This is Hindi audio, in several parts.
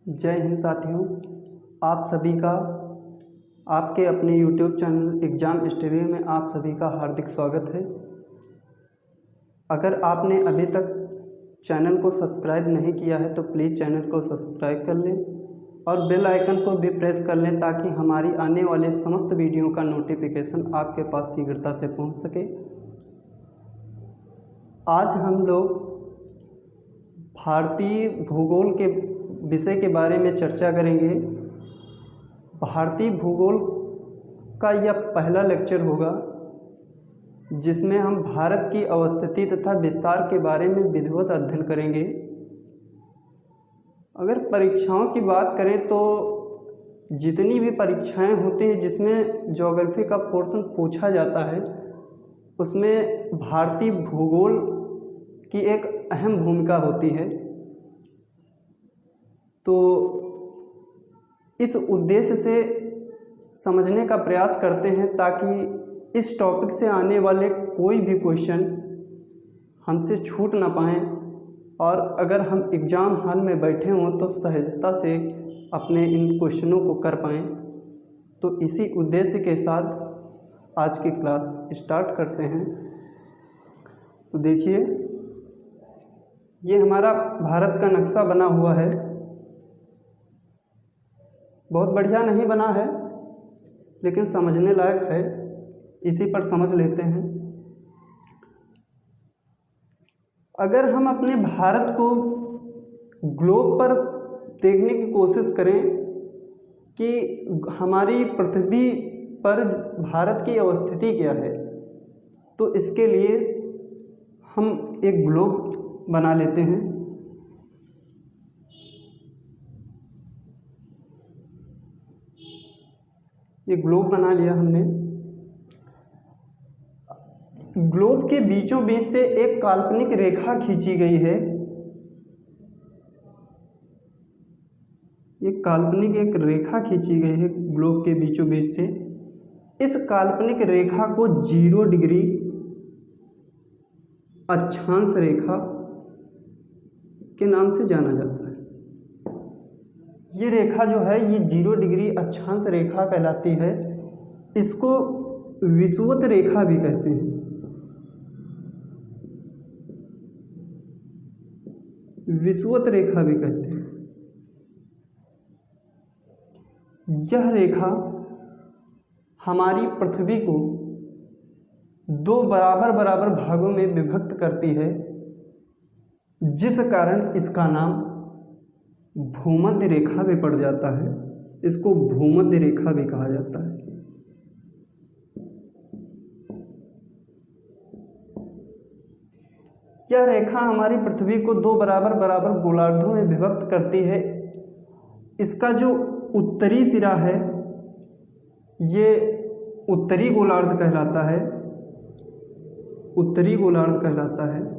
जय हिंद साथियों। आप सभी का आपके अपने YouTube चैनल एग्ज़ाम स्टूडियो में आप सभी का हार्दिक स्वागत है। अगर आपने अभी तक चैनल को सब्सक्राइब नहीं किया है तो प्लीज़ चैनल को सब्सक्राइब कर लें और बेल आइकन को भी प्रेस कर लें ताकि हमारी आने वाले समस्त वीडियो का नोटिफिकेशन आपके पास शीघ्रता से पहुंच सके। आज हम लोग भारतीय भूगोल के विषय के बारे में चर्चा करेंगे। भारतीय भूगोल का यह पहला लेक्चर होगा जिसमें हम भारत की अवस्थिति तथा विस्तार के बारे में विधिवत अध्ययन करेंगे। अगर परीक्षाओं की बात करें तो जितनी भी परीक्षाएं होती हैं जिसमें ज्योग्राफी का पोर्शन पूछा जाता है उसमें भारतीय भूगोल की एक अहम भूमिका होती है। तो इस उद्देश्य से समझने का प्रयास करते हैं ताकि इस टॉपिक से आने वाले कोई भी क्वेश्चन हमसे छूट ना पाएँ और अगर हम एग्ज़ाम हॉल में बैठे हों तो सहजता से अपने इन क्वेश्चनों को कर पाएँ। तो इसी उद्देश्य के साथ आज की क्लास स्टार्ट करते हैं। तो देखिए, ये हमारा भारत का नक्शा बना हुआ है। बहुत बढ़िया नहीं बना है लेकिन समझने लायक है, इसी पर समझ लेते हैं। अगर हम अपने भारत को ग्लोब पर देखने की कोशिश करें कि हमारी पृथ्वी पर भारत की अवस्थिति क्या है तो इसके लिए हम एक ग्लोब बना लेते हैं। ये ग्लोब बना लिया हमने। ग्लोब के बीचों बीच से एक काल्पनिक रेखा खींची गई है। ये काल्पनिक एक रेखा खींची गई है ग्लोब के बीचों बीच से। इस काल्पनिक रेखा को 0 डिग्री अक्षांश रेखा के नाम से जाना जाता है। ये रेखा जो है ये 0 डिग्री अक्षांश रेखा कहलाती है। इसको विषुवत रेखा भी कहते हैं। विषुवत रेखा भी कहते हैं। यह रेखा हमारी पृथ्वी को 2 बराबर बराबर भागों में विभक्त करती है, जिस कारण इसका नाम भूमध्य रेखा भी पड़ जाता है। इसको भूमध्य रेखा भी कहा जाता है। यह रेखा हमारी पृथ्वी को 2 बराबर बराबर गोलार्धों में विभक्त करती है। इसका जो उत्तरी सिरा है ये उत्तरी गोलार्ध कहलाता है। उत्तरी गोलार्ध कहलाता है।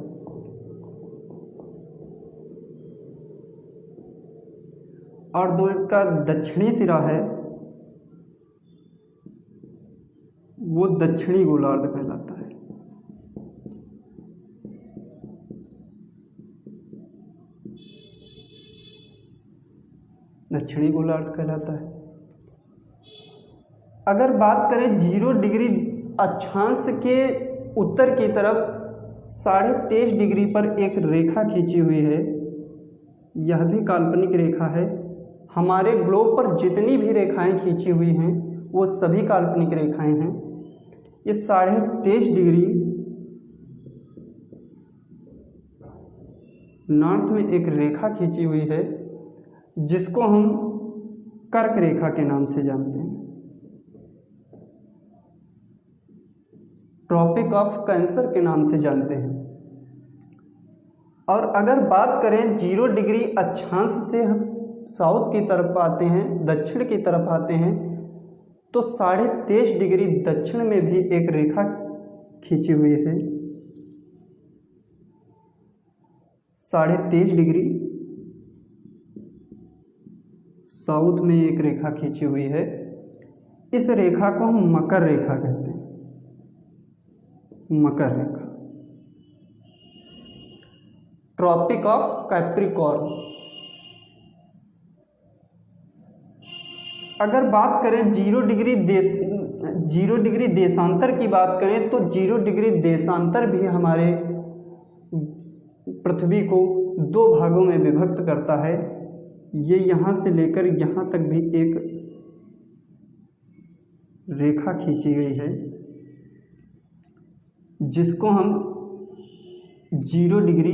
और जो इसका दक्षिणी सिरा है वो दक्षिणी गोलार्ध कहलाता है। दक्षिणी गोलार्ध कहलाता है। अगर बात करें 0 डिग्री अक्षांश के उत्तर की तरफ 23.5 डिग्री पर एक रेखा खींची हुई है। यह भी काल्पनिक रेखा है। हमारे ग्लोब पर जितनी भी रेखाएं खींची हुई हैं वो सभी काल्पनिक रेखाएं हैं। ये 23.5 डिग्री नॉर्थ में एक रेखा खींची हुई है जिसको हम कर्क रेखा के नाम से जानते हैं। ट्रॉपिक ऑफ कैंसर के नाम से जानते हैं। और अगर बात करें 0 डिग्री अक्षांश से हम साउथ की तरफ आते हैं, दक्षिण की तरफ आते हैं तो 23.5 डिग्री दक्षिण में भी एक रेखा खींची हुई है। 23.5 डिग्री साउथ में एक रेखा खींची हुई है। इस रेखा को हम मकर रेखा कहते हैं। मकर रेखा। ट्रॉपिक ऑफ कैप्रिकॉर्न अगर बात करें 0 डिग्री देशांतर की बात करें तो 0 डिग्री देशांतर भी हमारे पृथ्वी को 2 भागों में विभक्त करता है। ये यहाँ से लेकर यहाँ तक भी एक रेखा खींची गई है जिसको हम 0 डिग्री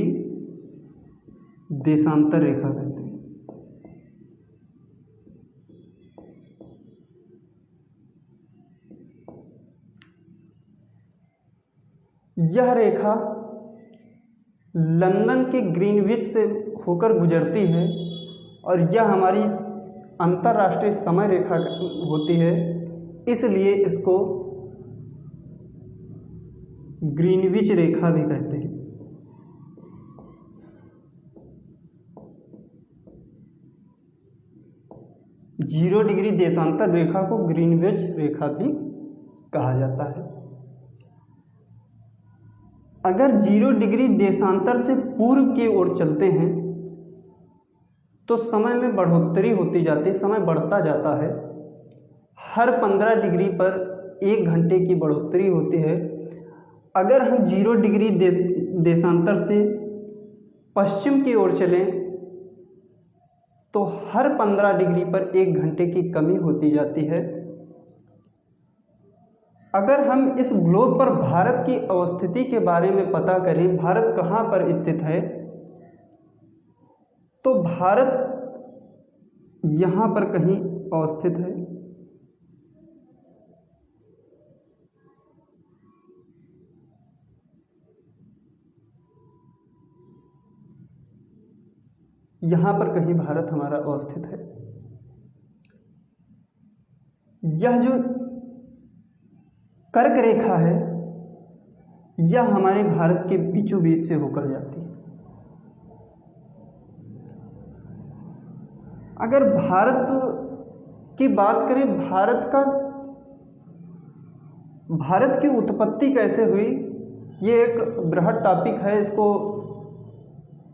देशांतर रेखा कहते हैं। यह रेखा लंदन के ग्रीनविच से होकर गुजरती है और यह हमारी अंतर्राष्ट्रीय समय रेखा होती है, इसलिए इसको ग्रीनविच रेखा भी कहते हैं। जीरो डिग्री देशांतर रेखा को ग्रीनविच रेखा भी कहा जाता है। अगर 0 डिग्री देशांतर से पूर्व की ओर चलते हैं तो समय में बढ़ोतरी होती जाती है, समय बढ़ता जाता है। हर 15 डिग्री पर 1 घंटे की बढ़ोतरी होती है। अगर हम 0 डिग्री देशांतर से पश्चिम की ओर चलें तो हर 15 डिग्री पर 1 घंटे की कमी होती जाती है। अगर हम इस ग्लोब पर भारत की अवस्थिति के बारे में पता करें, भारत कहाँ पर स्थित है, तो भारत यहाँ पर कहीं अवस्थित है। यहाँ पर कहीं भारत हमारा अवस्थित है। यह जो कर्क रेखा है यह हमारे भारत के बीचों बीच से होकर जाती है। अगर भारत की बात करें, भारत की उत्पत्ति कैसे हुई, ये एक बृहद टॉपिक है। इसको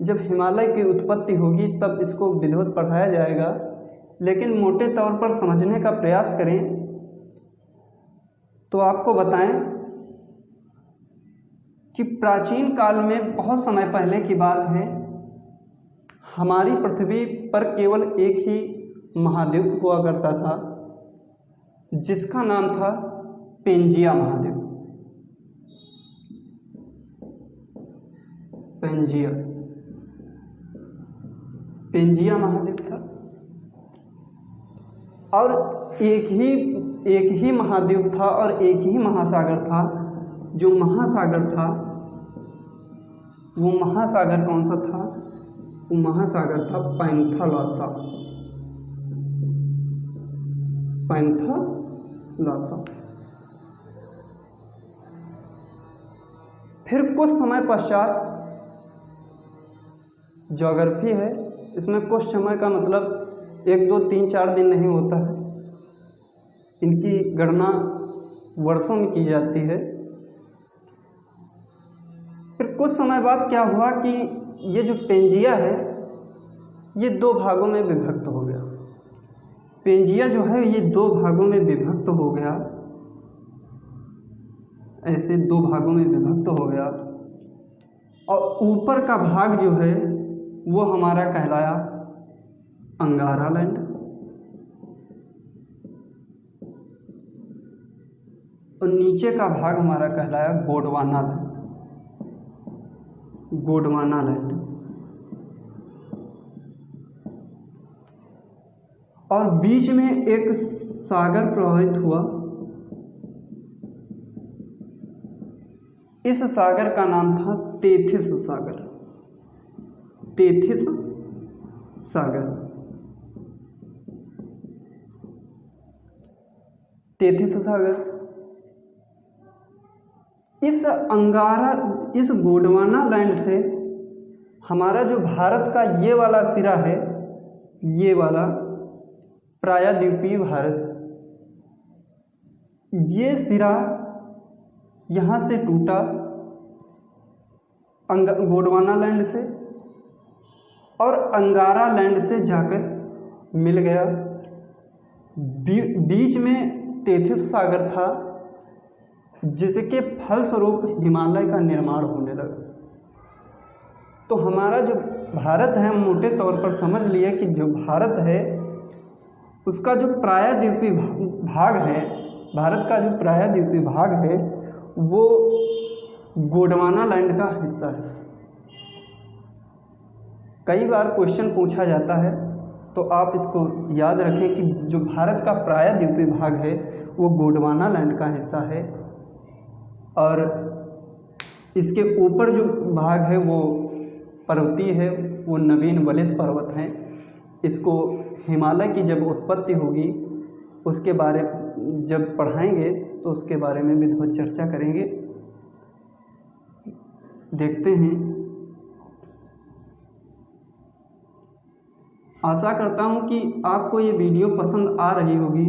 जब हिमालय की उत्पत्ति होगी तब इसको विधिवत पढ़ाया जाएगा, लेकिन मोटे तौर पर समझने का प्रयास करें तो आपको बताएं कि प्राचीन काल में बहुत समय पहले की बात है, हमारी पृथ्वी पर केवल एक ही महाद्वीप हुआ करता था जिसका नाम था पेंजिया महाद्वीप। पेंजिया महाद्वीप था और एक ही महाद्वीप था और एक ही महासागर था। जो महासागर था वो महासागर कौन सा था? वो महासागर था पैंथालॉसा। फिर कुछ समय पश्चात, ज्योग्राफी है, इसमें कुछ समय का मतलब 1, 2, 3, 4 दिन नहीं होता है, इनकी गणना वर्षों में की जाती है। फिर कुछ समय बाद क्या हुआ कि ये जो पेंजिया है ये 2 भागों में विभक्त हो गया। पेंजिया जो है ये 2 भागों में विभक्त हो गया, ऐसे 2 भागों में विभक्त हो गया और ऊपर का भाग जो है वो हमारा कहलाया अंगारा लैंड और नीचे का भाग हमारा कहलाया गोंडवाना लैंड। और बीच में एक सागर प्रवाहित हुआ। इस सागर का नाम था तेथिस सागर। इस गोंडवाना लैंड से हमारा जो भारत का ये वाला सिरा है, ये वाला प्रायद्वीपीय भारत, ये सिरा यहाँ से टूटा गोंडवाना लैंड से और अंगारा लैंड से जाकर मिल गया। बीच में तेथिस सागर था, जिसके फलस्वरूप हिमालय का निर्माण होने लगा। तो हमारा जो भारत है, हम मोटे तौर पर समझ लिए कि जो भारत है उसका जो प्रायद्वीपीय भाग है, भारत का जो प्रायद्वीपीय भाग है वो गोंडवाना लैंड का हिस्सा है। कई बार क्वेश्चन पूछा जाता है, तो आप इसको याद रखें कि जो भारत का प्रायद्वीपीय भाग है वो गोंडवाना लैंड का हिस्सा है, और इसके ऊपर जो भाग है वो पर्वतीय है, वो नवीन वलित पर्वत हैं। इसको हिमालय की जब उत्पत्ति होगी उसके बारे जब पढ़ाएंगे तो उसके बारे में विधिवत चर्चा करेंगे। देखते हैं। आशा करता हूं कि आपको ये वीडियो पसंद आ रही होगी।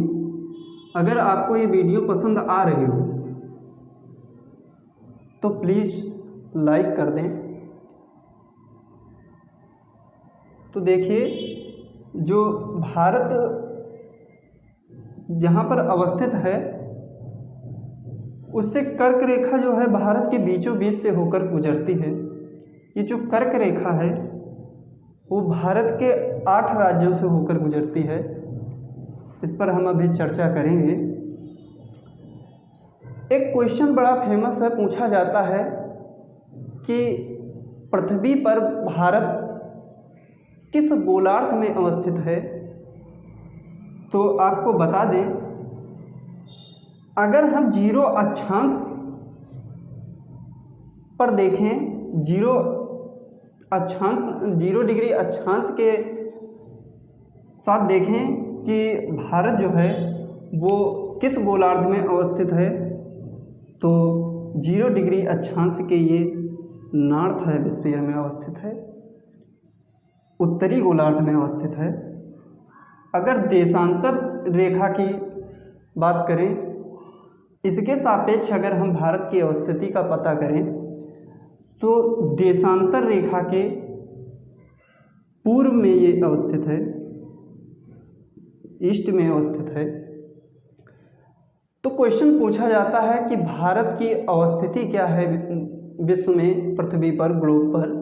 अगर आपको ये वीडियो पसंद आ रही हो तो प्लीज़ लाइक कर दें। तो देखिए, जो भारत जहाँ पर अवस्थित है उससे कर्क रेखा जो है भारत के बीचों बीच से होकर गुजरती है। ये जो कर्क रेखा है वो भारत के 8 राज्यों से होकर गुजरती है। इस पर हम अभी चर्चा करेंगे। एक क्वेश्चन बड़ा फेमस है, पूछा जाता है कि पृथ्वी पर भारत किस गोलार्ध में अवस्थित है। तो आपको बता दें, अगर हम 0 अक्षांश पर देखें, 0 डिग्री अक्षांश के साथ देखें कि भारत जो है वो किस गोलार्ध में अवस्थित है, तो 0 डिग्री अक्षांश के ये नॉर्थ हेमिस्फीयर में अवस्थित है, उत्तरी गोलार्ध में अवस्थित है। अगर देशांतर रेखा की बात करें, इसके सापेक्ष अगर हम भारत की अवस्थिति का पता करें तो देशांतर रेखा के पूर्व में ये अवस्थित है, ईस्ट में अवस्थित है। तो क्वेश्चन पूछा जाता है कि भारत की अवस्थिति क्या है विश्व में, पृथ्वी पर, ग्लोब पर।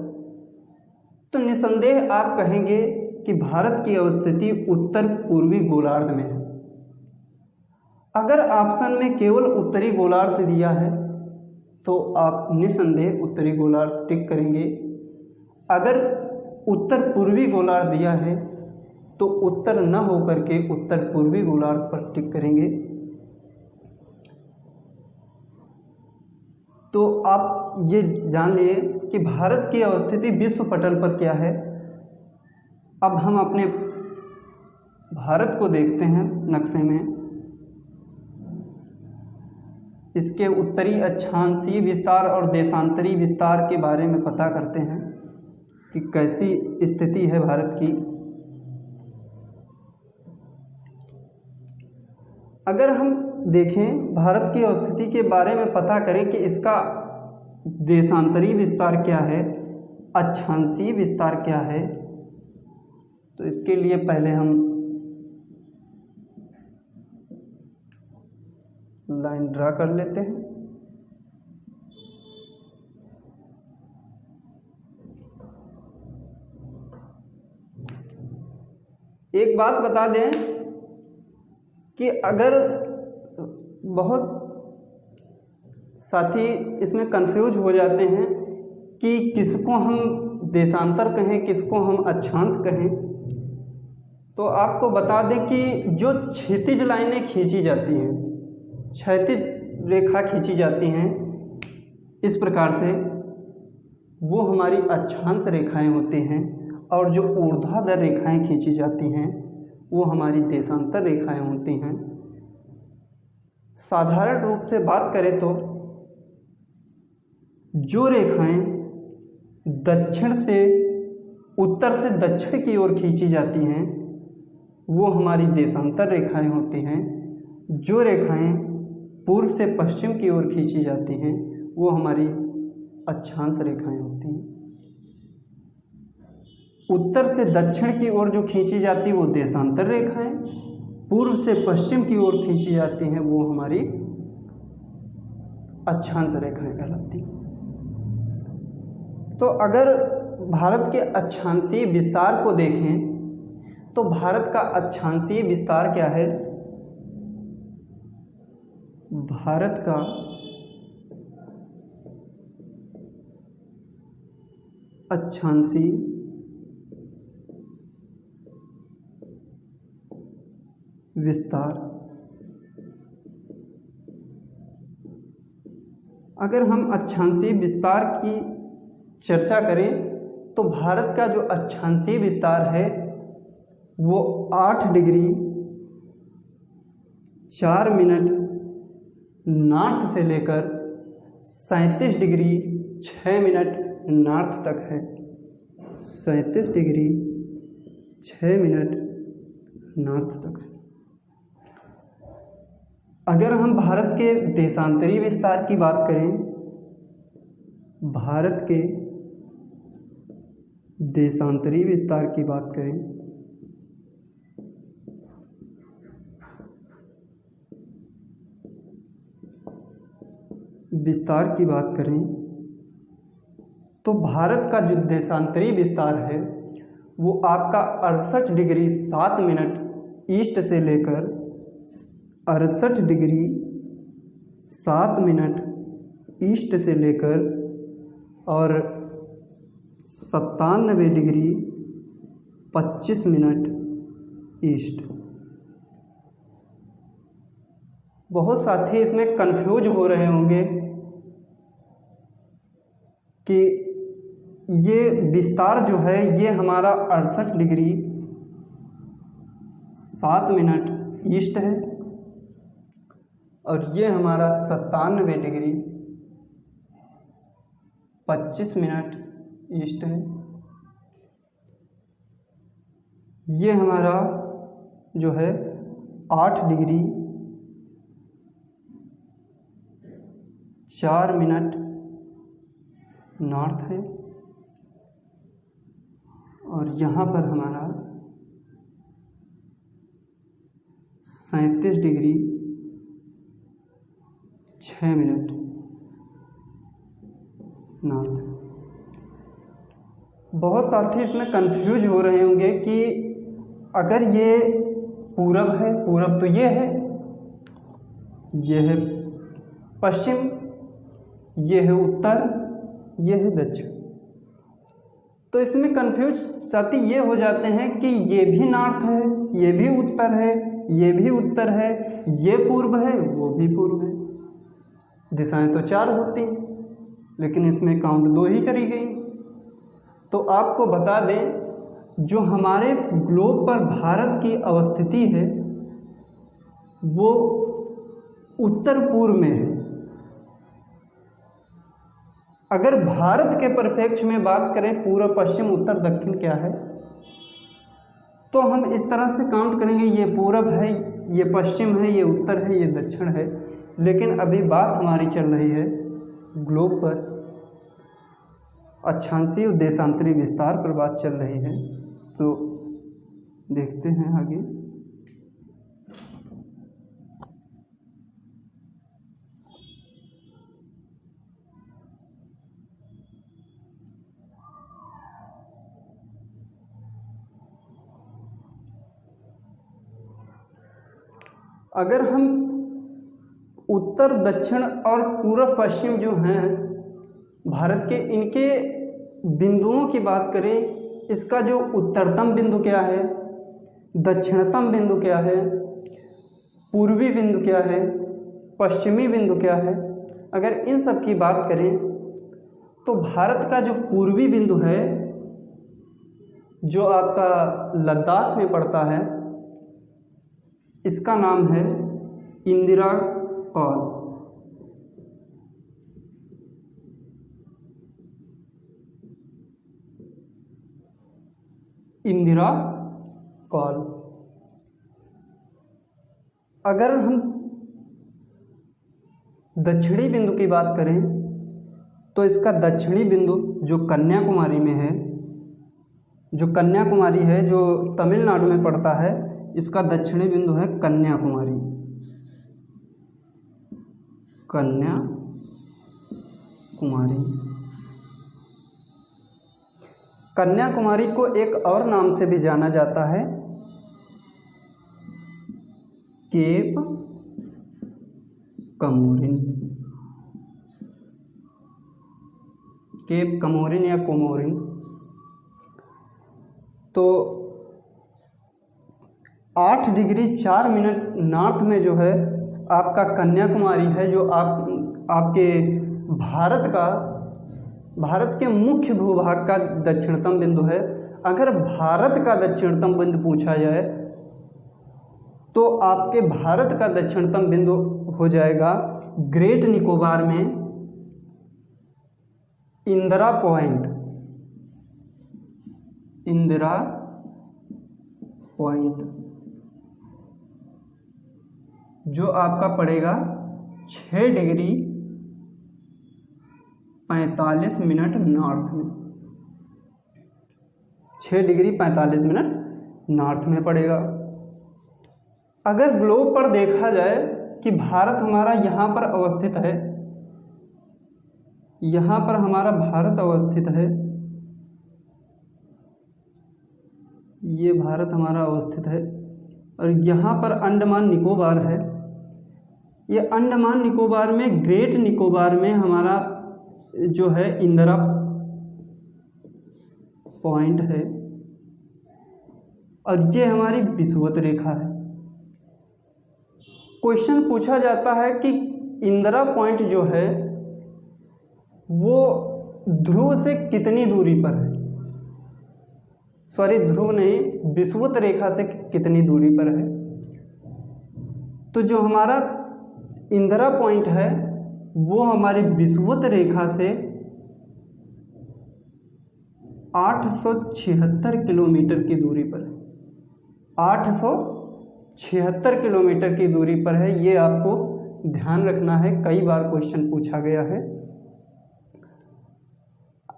तो निसंदेह आप कहेंगे कि भारत की अवस्थिति उत्तर पूर्वी गोलार्ध में है। अगर ऑप्शन में केवल उत्तरी गोलार्ध दिया है तो आप निसंदेह उत्तरी गोलार्ध टिक करेंगे। अगर उत्तर पूर्वी गोलार्ध दिया है तो उत्तर न होकर के उत्तर पूर्वी गोलार्ध पर टिक करेंगे। तो आप ये जान लिए कि भारत की अवस्थिति विश्व पटल पर क्या है। अब हम अपने भारत को देखते हैं नक्शे में। इसके उत्तरी अक्षांशीय विस्तार और देशांतरी विस्तार के बारे में पता करते हैं कि कैसी स्थिति है भारत की। अगर हम देखें, भारत की अवस्थिति के बारे में पता करें कि इसका देशांतरी विस्तार क्या है, अक्षांशीय विस्तार क्या है, तो इसके लिए पहले हम लाइन ड्रा कर लेते हैं। एक बात बता दें कि अगर बहुत साथी इसमें कंफ्यूज हो जाते हैं कि किसको हम देशांतर कहें, किसको हम अक्षांश कहें, तो आपको बता दें कि जो क्षैतिज लाइनें खींची जाती हैं, क्षैतिज रेखा खींची जाती हैं इस प्रकार से, वो हमारी अक्षांश रेखाएं होती हैं, और जो ऊर्ध्वाधर रेखाएं खींची जाती हैं वो हमारी देशांतर रेखाएं होती हैं। साधारण रूप से बात करें तो जो रेखाएं दक्षिण से उत्तर से दक्षिण की ओर खींची जाती हैं वो हमारी देशांतर रेखाएं होती हैं। जो रेखाएं पूर्व से पश्चिम की ओर खींची जाती हैं वो हमारी अक्षांश रेखाएं होती हैं। उत्तर से दक्षिण की ओर जो खींची जाती वो देशांतर रेखाएं, पूर्व से पश्चिम की ओर खींची जाती हैं वो हमारी अक्षांश रेखाएं कहलाती हैं। तो अगर भारत के अक्षांशीय विस्तार को देखें तो भारत का अक्षांशीय विस्तार क्या है? भारत का अक्षांशीय विस्तार, अगर हम अक्षांशीय विस्तार की चर्चा करें तो भारत का जो अक्षांशीय विस्तार है वो 8 डिग्री 4 मिनट नॉर्थ से लेकर 37 डिग्री 6 मिनट नॉर्थ तक है। 37 डिग्री 6 मिनट नॉर्थ तक है। अगर हम भारत के देशांतरी विस्तार की बात करें, भारत के देशांतरी विस्तार की बात करें तो भारत का जो देशांतरी विस्तार है वो आपका 68 डिग्री 7 मिनट ईस्ट से लेकर 68 डिग्री 7 मिनट ईस्ट से लेकर और 97 डिग्री 25 मिनट ईस्ट। बहुत साथी इसमें कंफ्यूज हो रहे होंगे कि ये विस्तार जो है ये हमारा 68 डिग्री 7 मिनट ईस्ट है और ये हमारा 97 डिग्री 25 मिनट ईस्ट है। ये हमारा जो है 8 डिग्री 4 मिनट नॉर्थ है और यहाँ पर हमारा 37 डिग्री 6 मिनट नॉर्थ है। बहुत साथी इसमें कंफ्यूज हो रहे होंगे कि अगर ये पूरब है, पूरब तो ये है पश्चिम, ये है उत्तर, ये है दक्षिण। तो इसमें कंफ्यूज साथी ये हो जाते हैं कि ये भी नॉर्थ है, ये भी उत्तर है, ये भी उत्तर है, ये पूर्व है, वो भी पूर्व है। दिशाएं तो 4 होती हैं लेकिन इसमें काउंट 2 ही करी गई। तो आपको बता दें जो हमारे ग्लोब पर भारत की अवस्थिति है वो उत्तर पूर्व में है। अगर भारत के परिप्रेक्ष्य में बात करें पूर्व पश्चिम उत्तर दक्षिण क्या है तो हम इस तरह से काउंट करेंगे, ये पूरब है, ये पश्चिम है, ये उत्तर है, ये दक्षिण है। लेकिन अभी बात हमारी चल रही है ग्लोब पर अक्षांशीय और देशांतरी विस्तार पर बात चल रही है। तो देखते हैं आगे। अगर हम उत्तर दक्षिण और पूर्व पश्चिम जो हैं भारत के, इनके बिंदुओं की बात करें, इसका जो उत्तरतम बिंदु क्या है, दक्षिणतम बिंदु क्या है, पूर्वी बिंदु क्या है, पश्चिमी बिंदु क्या है, अगर इन सब की बात करें तो भारत का जो पूर्वी बिंदु है जो आपका लद्दाख में पड़ता है इसका नाम है इंदिरा कॉल। इंदिरा कॉल। अगर हम दक्षिणी बिंदु की बात करें तो इसका दक्षिणी बिंदु जो कन्याकुमारी में है, जो कन्याकुमारी है जो तमिलनाडु में पड़ता है, इसका दक्षिणी बिंदु है कन्याकुमारी। कन्याकुमारी को एक और नाम से भी जाना जाता है, केप कमोरिन। केप कमोरिन या कोमोरिन। तो 8 डिग्री 4 मिनट नॉर्थ में जो है आपका कन्याकुमारी है, जो आपके भारत के मुख्य भूभाग का दक्षिणतम बिंदु है। अगर भारत का दक्षिणतम बिंदु पूछा जाए तो आपके भारत का दक्षिणतम बिंदु हो जाएगा ग्रेट निकोबार में इंदिरा पॉइंट, जो आपका पड़ेगा 6 डिग्री 45 मिनट नॉर्थ में। 6 डिग्री 45 मिनट नॉर्थ में पड़ेगा। अगर ग्लोब पर देखा जाए कि भारत हमारा यहाँ पर अवस्थित है, यहाँ पर हमारा भारत अवस्थित है, ये भारत हमारा अवस्थित है, और यहाँ पर अंडमान निकोबार है। ये अंडमान निकोबार में ग्रेट निकोबार में हमारा जो है इंदिरा पॉइंट है, और ये हमारी विषुवत रेखा है। क्वेश्चन पूछा जाता है कि इंदिरा पॉइंट जो है वो ध्रुव से कितनी दूरी पर है, सॉरी ध्रुव नहीं, विषुवत रेखा से कितनी दूरी पर है। तो जो हमारा इंदिरा पॉइंट है वो हमारी विषुवत रेखा से 876 किलोमीटर की दूरी पर है। 876 किलोमीटर की दूरी पर है, ये आपको ध्यान रखना है, कई बार क्वेश्चन पूछा गया है।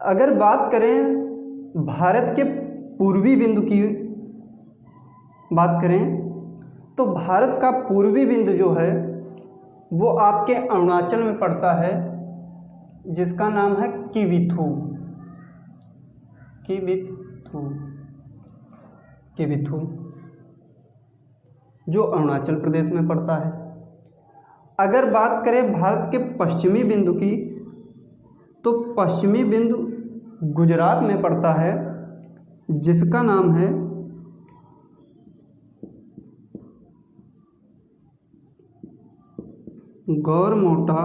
अगर बात करें भारत के पूर्वी बिंदु की बात करें तो भारत का पूर्वी बिंदु जो है वो आपके अरुणाचल में पड़ता है, जिसका नाम है किविथू। जो अरुणाचल प्रदेश में पड़ता है। अगर बात करें भारत के पश्चिमी बिंदु की तो पश्चिमी बिंदु गुजरात में पड़ता है, जिसका नाम है गौरमोटा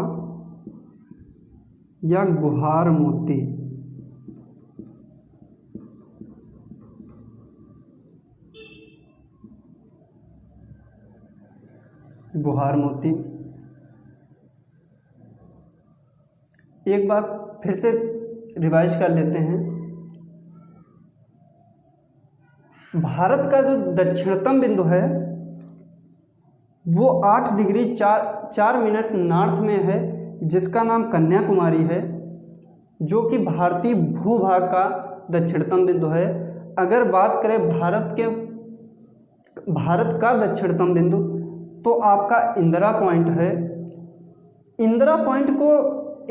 या गुहार मोती। गुहार मोती। एक बार फिर से रिवाइज कर लेते हैं। भारत का जो दक्षिणतम बिंदु है वो 8 डिग्री 4 मिनट नॉर्थ में है, जिसका नाम कन्याकुमारी है, जो कि भारतीय भूभाग का दक्षिणतम बिंदु है। अगर बात करें भारत का दक्षिणतम बिंदु तो आपका इंदिरा पॉइंट है। इंदिरा पॉइंट को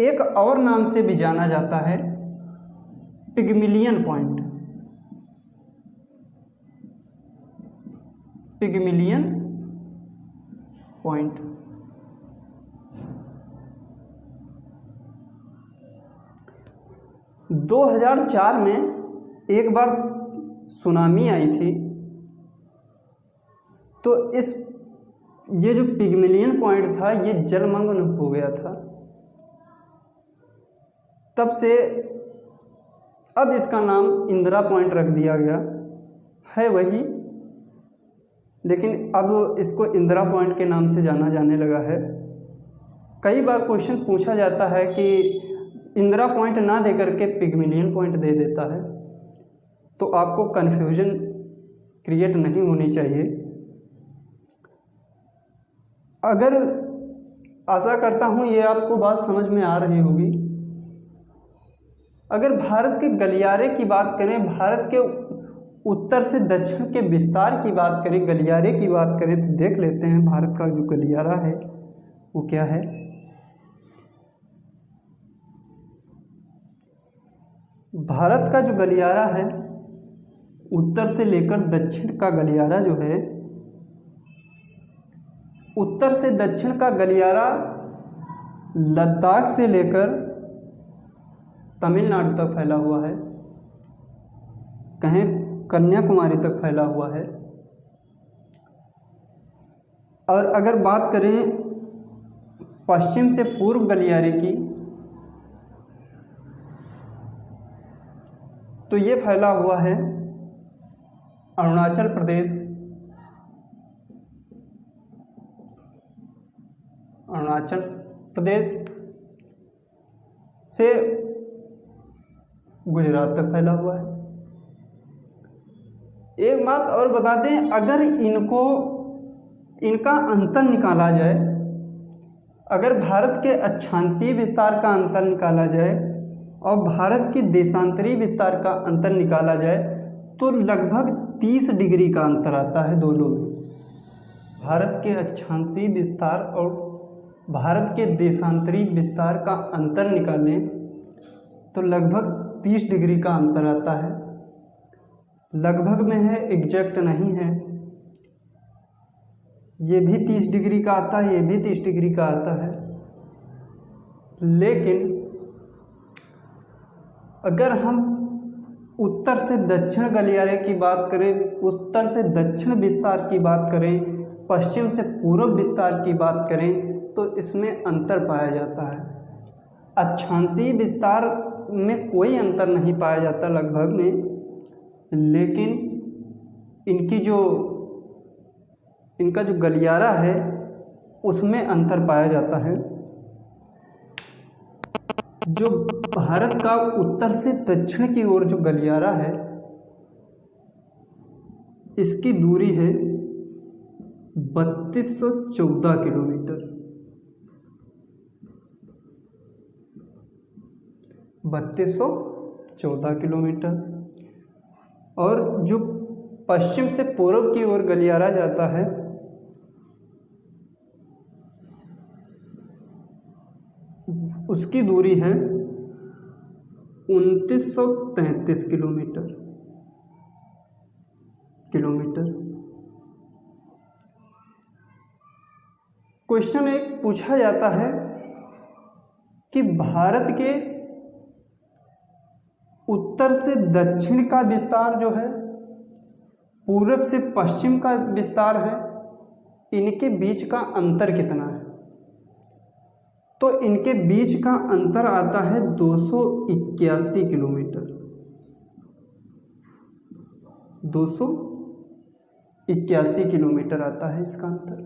एक और नाम से भी जाना जाता है, पिग्मिलियन पॉइंट। पिग्मिलियन पॉइंट। - 2004 में एक बार सुनामी आई थी, तो ये जो पिग्मिलियन पॉइंट था ये जलमग्न हो गया था। तब से अब इसका नाम इंदिरा पॉइंट रख दिया गया है वही, लेकिन अब इसको इंदिरा पॉइंट के नाम से जाना जाने लगा है। कई बार क्वेश्चन पूछा जाता है कि इंदिरा पॉइंट ना दे करके पिग्मिलियन पॉइंट दे देता है, तो आपको कन्फ्यूजन क्रिएट नहीं होनी चाहिए। अगर आशा करता हूँ ये आपको बात समझ में आ रही होगी। अगर भारत के गलियारे की बात करें, भारत के उत्तर से दक्षिण के विस्तार की बात करें, गलियारे की बात करें, तो देख लेते हैं भारत का जो गलियारा है वो क्या है। भारत का जो गलियारा है, उत्तर से लेकर दक्षिण का गलियारा जो है, उत्तर से दक्षिण का गलियारा लद्दाख से लेकर तमिलनाडु तक फैला हुआ है, कहें कन्याकुमारी तक फैला हुआ है। और अगर बात करें पश्चिम से पूर्व गलियारे की, तो ये फैला हुआ है अरुणाचल प्रदेश, अरुणाचल प्रदेश से गुजरात तक फैला हुआ है। एक बात और बता दें, अगर इनका अंतर निकाला जाए, अगर भारत के अक्षांशीय विस्तार का अंतर निकाला जाए और भारत के देशांतरी विस्तार का अंतर निकाला जाए, तो लगभग 30 डिग्री का अंतर आता है दोनों में। भारत के अक्षांशीय विस्तार और भारत के देशांतरी विस्तार का अंतर निकालें तो लगभग 30 डिग्री का अंतर आता है। लगभग में है, एग्जैक्ट नहीं है। ये भी 30 डिग्री का आता है, ये भी 30 डिग्री का आता है। लेकिन अगर हम उत्तर से दक्षिण गलियारे की बात करें, उत्तर से दक्षिण विस्तार की बात करें, पश्चिम से पूर्व विस्तार की बात करें, तो इसमें अंतर पाया जाता है। अक्षांशीय विस्तार में कोई अंतर नहीं पाया जाता लगभग में, लेकिन इनका जो गलियारा है उसमें अंतर पाया जाता है। जो भारत का उत्तर से दक्षिण की ओर जो गलियारा है, इसकी दूरी है 3214 किलोमीटर। 3214 किलोमीटर। और जो पश्चिम से पूर्व की ओर गलियारा जाता है, उसकी दूरी है 2933 किलोमीटर। क्वेश्चन एक पूछा जाता है कि भारत के उत्तर से दक्षिण का विस्तार जो है, पूर्व से पश्चिम का विस्तार है, इनके बीच का अंतर कितना है? तो इनके बीच का अंतर आता है 281 किलोमीटर। 281 किलोमीटर आता है इसका अंतर।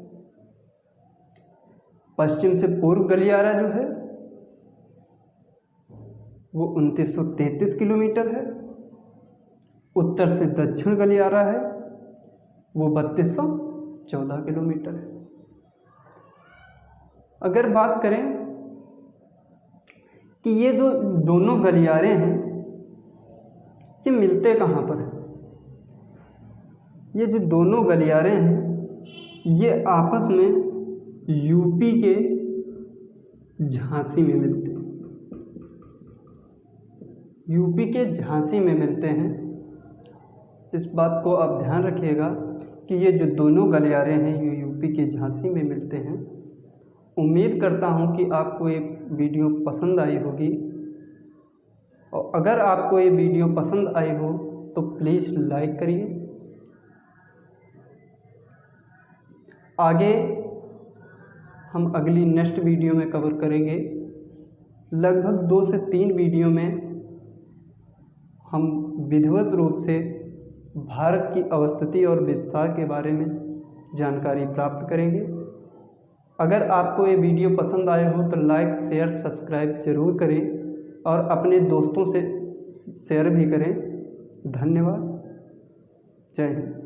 पश्चिम से पूर्व गलियारा जो है वो 2933 किलोमीटर है। उत्तर से दक्षिण गलियारा है वो 3214 किलोमीटर है। अगर बात करें कि ये दोनों गलियारे हैं, ये मिलते कहाँ पर हैं? ये जो दोनों गलियारे हैं ये आपस में यूपी के झांसी में मिलते हैं। यूपी के झांसी में मिलते हैं। इस बात को आप ध्यान रखिएगा कि ये जो दोनों गलियारे हैं ये यूपी के झांसी में मिलते हैं। उम्मीद करता हूँ कि आपको ये वीडियो पसंद आई होगी, और अगर आपको ये वीडियो पसंद आई हो तो प्लीज़ लाइक करिए। आगे हम अगली नेक्स्ट वीडियो में कवर करेंगे। लगभग 2 से 3 वीडियो में हम विधिवत रूप से भारत की अवस्थिति और विस्तार के बारे में जानकारी प्राप्त करेंगे। अगर आपको ये वीडियो पसंद आया हो तो लाइक, शेयर, सब्सक्राइब ज़रूर करें और अपने दोस्तों से शेयर भी करें। धन्यवाद। जय हिंद।